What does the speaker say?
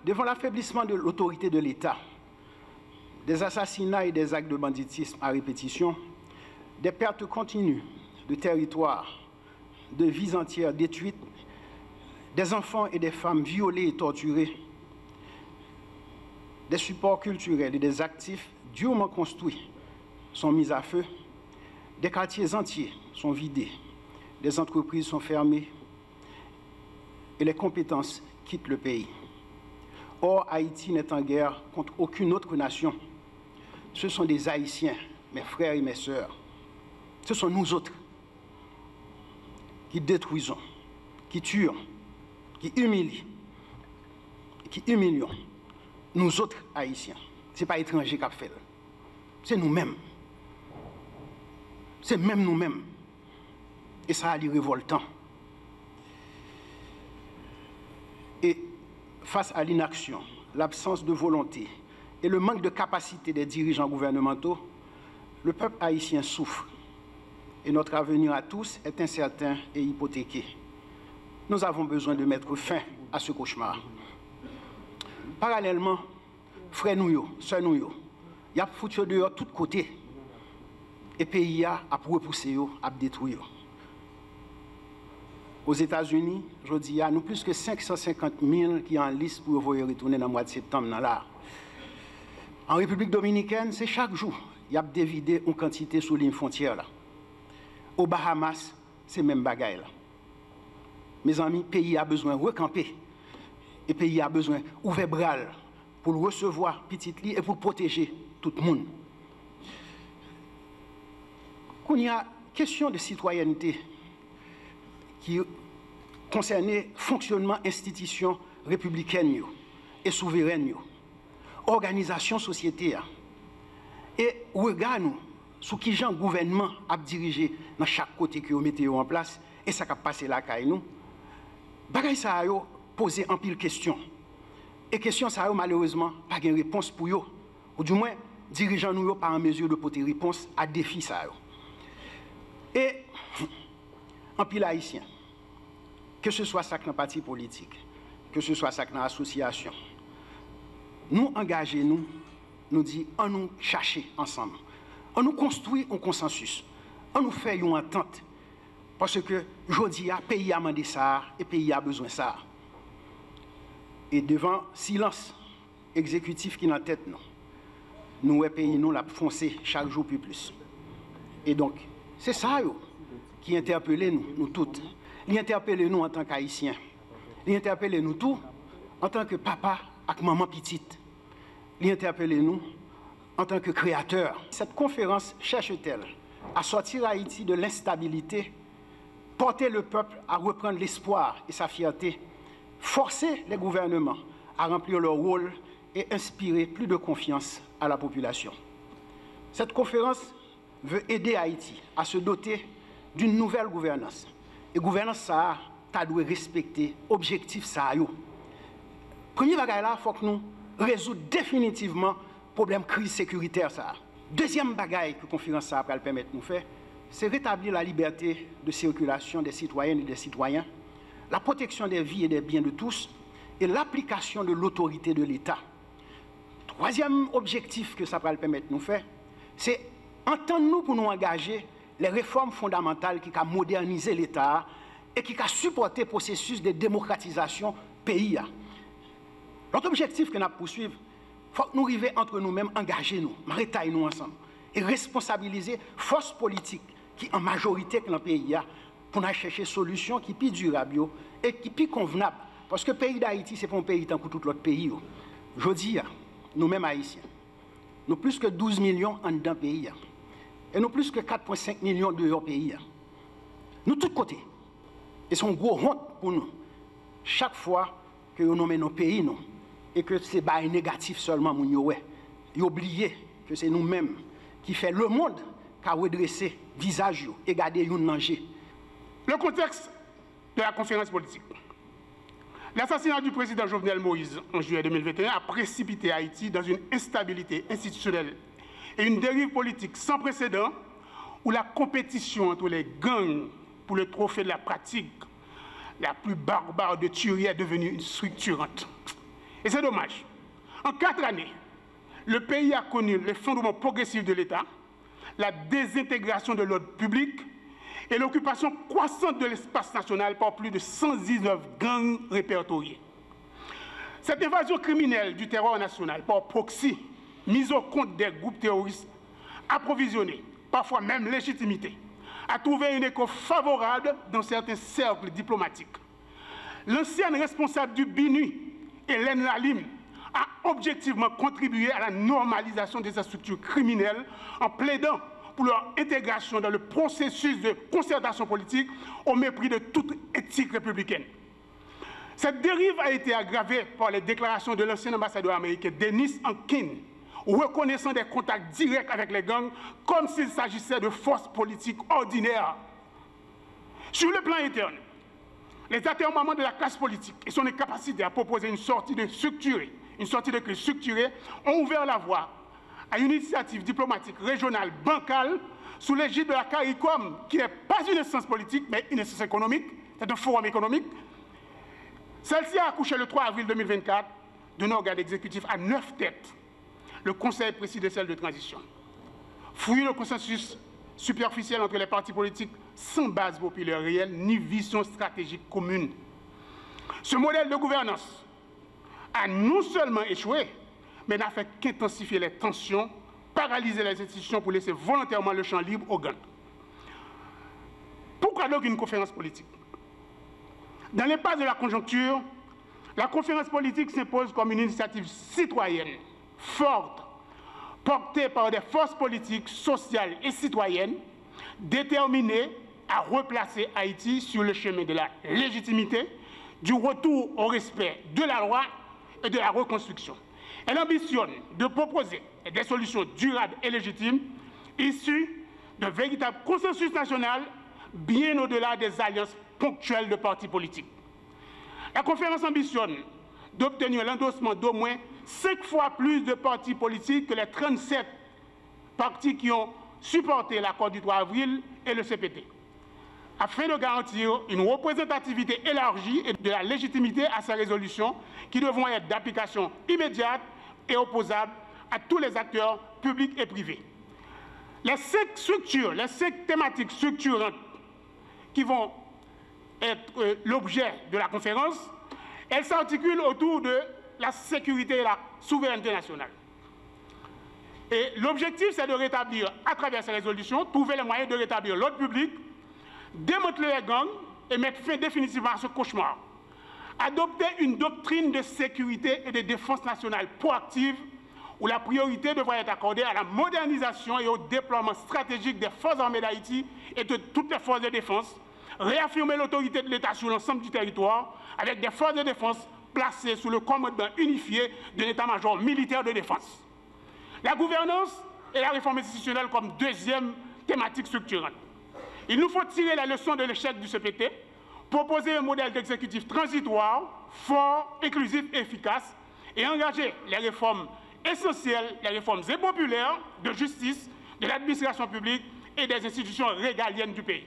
devant l'affaiblissement de l'autorité de l'État, des assassinats et des actes de banditisme à répétition, des pertes continues de territoires, de vies entières détruites, des enfants et des femmes violés et torturés, des supports culturels et des actifs durement construits sont mis à feu, des quartiers entiers sont vidés, des entreprises sont fermées et les compétences quittent le pays. Or, Haïti n'est en guerre contre aucune autre nation. Ce sont des Haïtiens, mes frères et mes sœurs. Ce sont nous autres qui détruisons, qui tuons, qui humilions. Nous autres Haïtiens. Ce n'est pas étranger qui a fait. C'est nous-mêmes. C'est même nous-mêmes. Et ça a l'air révoltant. Et face à l'inaction, l'absence de volonté et le manque de capacité des dirigeants gouvernementaux, le peuple haïtien souffre. Et notre avenir à tous est incertain et hypothéqué. Nous avons besoin de mettre fin à ce cauchemar. Parallèlement, frères nous, sœurs nous, il y a foutu dehors de tous côtés. Et le pays a repoussé, a détruit. Aux États-Unis, je dis, il y a nous plus que 550 000 qui sont en liste pour retourner dans le mois de septembre. En République dominicaine, c'est chaque jour. Il y a dévidé une quantité sous ligne frontière. Là. Aux Bahamas, c'est même bagaille. Là. Mes amis, le pays a besoin de recamper. Et le pays a besoin d'ouvrir bras pour le recevoir petit lit et pour protéger tout le monde. Quand il y a question de citoyenneté qui concerne le fonctionnement institutions républicaines et souveraines, organisation société, et regardons sur qui genre gouvernement a dirigé dans chaque côté que vous mettez en place et ça a passé là caille nous. Bagay ça a posé en pile question. Et question ça a malheureusement pas de réponse pour eux. Ou du moins dirigeants nous pas en mesure de porter réponse à défi ça. Et en pile haïtien, que ce soit ça dans parti politique, que ce soit ça dans association, nous engager nous dit on nous chercher ensemble. On nous construit un consensus. On nous fait une entente. Parce que, aujourd'hui, le pays a demandé ça et le pays a besoin de ça. Et devant silence exécutif qui est en tête, nous, le pays, nous, l'a foncé chaque jour plus. Et donc, c'est ça qui interpelle nous toutes. Il interpelle nous en tant qu'Haïtiens. Il interpelle nous tous en tant que papa et maman petite. Il interpelle nous en tant que créateur. Cette conférence cherche-t-elle à sortir Haïti de l'instabilité, porter le peuple à reprendre l'espoir et sa fierté, forcer les gouvernements à remplir leur rôle et inspirer plus de confiance à la population. Cette conférence veut aider Haïti à se doter d'une nouvelle gouvernance. Et gouvernance, ça doit respecter l'objectif. Premier bagage là, il faut que nous résoudre définitivement le problème de crise sécuritaire. Deuxième bagage que la conférence va permettre de nous faire, c'est rétablir la liberté de circulation des citoyennes et des citoyens, la protection des vies et des biens de tous et l'application de l'autorité de l'État. Troisième objectif que ça va permettre de nous faire, c'est entendre-nous pour nous engager les réformes fondamentales qui ont modernisé l'État et qui ont supporté le processus de démocratisation pays. Notre objectif que nous poursuivons, il faut que nous arrivions entre nous-mêmes, engager nous, rétailler nous ensemble et responsabiliser forces politiques qui en majorité dans le pays pour nous chercher des solutions qui sont plus durables et qui sont plus convenables. Parce que le pays d'Haïti, ce n'est pas un pays tant que tout l'autre pays. Je dis, nous-mêmes Haïtiens, nous plus que 12 millions en dedans pays. Et nous plus que 4,5 millions de pays. Nous, tous côtés. Et c'est un gros honte pour nous. Chaque fois que nous nommons nos pays, et que c'est pas négatif seulement, nous oubliez que c'est nous-mêmes qui fait le monde qui a redressé le visage et garder un danger. Le contexte de la conférence politique. L'assassinat du président Jovenel Moïse en juillet 2021 a précipité Haïti dans une instabilité institutionnelle et une dérive politique sans précédent où la compétition entre les gangs pour le trophée de la pratique la plus barbare de tuerie est devenue structurante. Et c'est dommage. En 4 années, le pays a connu l'effondrement progressif de l'État, la désintégration de l'ordre public et l'occupation croissante de l'espace national par plus de 119 gangs répertoriés. Cette invasion criminelle du terror national par proxy, mise au compte des groupes terroristes, approvisionnés, parfois même légitimité, a trouvé un écho favorable dans certains cercles diplomatiques. L'ancienne responsable du BINU, Hélène Lalim, a objectivement contribué à la normalisation des structures criminelles en plaidant pour leur intégration dans le processus de concertation politique au mépris de toute éthique républicaine. Cette dérive a été aggravée par les déclarations de l'ancien ambassadeur américain Dennis Hankin, reconnaissant des contacts directs avec les gangs comme s'il s'agissait de forces politiques ordinaires. Sur le plan interne, les atermoiements de la classe politique et son incapacité à proposer une sortie de crise structurée ont ouvert la voie à une initiative diplomatique régionale bancale sous l'égide de la CARICOM, qui n'est pas une instance politique, mais une instance économique, c'est un forum économique. Celle-ci a accouché le 3 avril 2024 d'un organe exécutif à 9 têtes, le Conseil présidentiel de transition. Fruit le consensus superficiel entre les partis politiques sans base populaire réelle ni vision stratégique commune. Ce modèle de gouvernance a non seulement échoué, mais n'a fait qu'intensifier les tensions, paralyser les institutions pour laisser volontairement le champ libre aux gangs. Pourquoi donc une conférence politique? Dans l'impasse de la conjoncture, la conférence politique s'impose comme une initiative citoyenne, forte, portée par des forces politiques, sociales et citoyennes, déterminées à replacer Haïti sur le chemin de la légitimité, du retour au respect de la loi et de la reconstruction. Elle ambitionne de proposer des solutions durables et légitimes, issues d'un véritable consensus national, bien au-delà des alliances ponctuelles de partis politiques. La conférence ambitionne d'obtenir l'endossement d'au moins 5 fois plus de partis politiques que les 37 partis qui ont supporté l'accord du 3 avril et le CPT, afin de garantir une représentativité élargie et de la légitimité à ces résolutions qui devront être d'application immédiate et opposable à tous les acteurs publics et privés. Les 5 thématiques structurantes qui vont être l'objet de la conférence, elles s'articulent autour de la sécurité et la souveraineté nationale. Et l'objectif, c'est de rétablir, à travers ces résolutions, trouver les moyens de rétablir l'ordre public, démanteler les gangs et mettre fin définitivement à ce cauchemar. Adopter une doctrine de sécurité et de défense nationale proactive où la priorité devrait être accordée à la modernisation et au déploiement stratégique des forces armées d'Haïti et de toutes les forces de défense, réaffirmer l'autorité de l'État sur l'ensemble du territoire avec des forces de défense placées sous le commandement unifié de l'état-major militaire de défense. La gouvernance et la réforme institutionnelle comme deuxième thématique structurante. Il nous faut tirer la leçon de l'échec du CPT, proposer un modèle d'exécutif transitoire, fort, inclusif et efficace, et engager les réformes essentielles, les réformes impopulaires de justice, de l'administration publique et des institutions régaliennes du pays.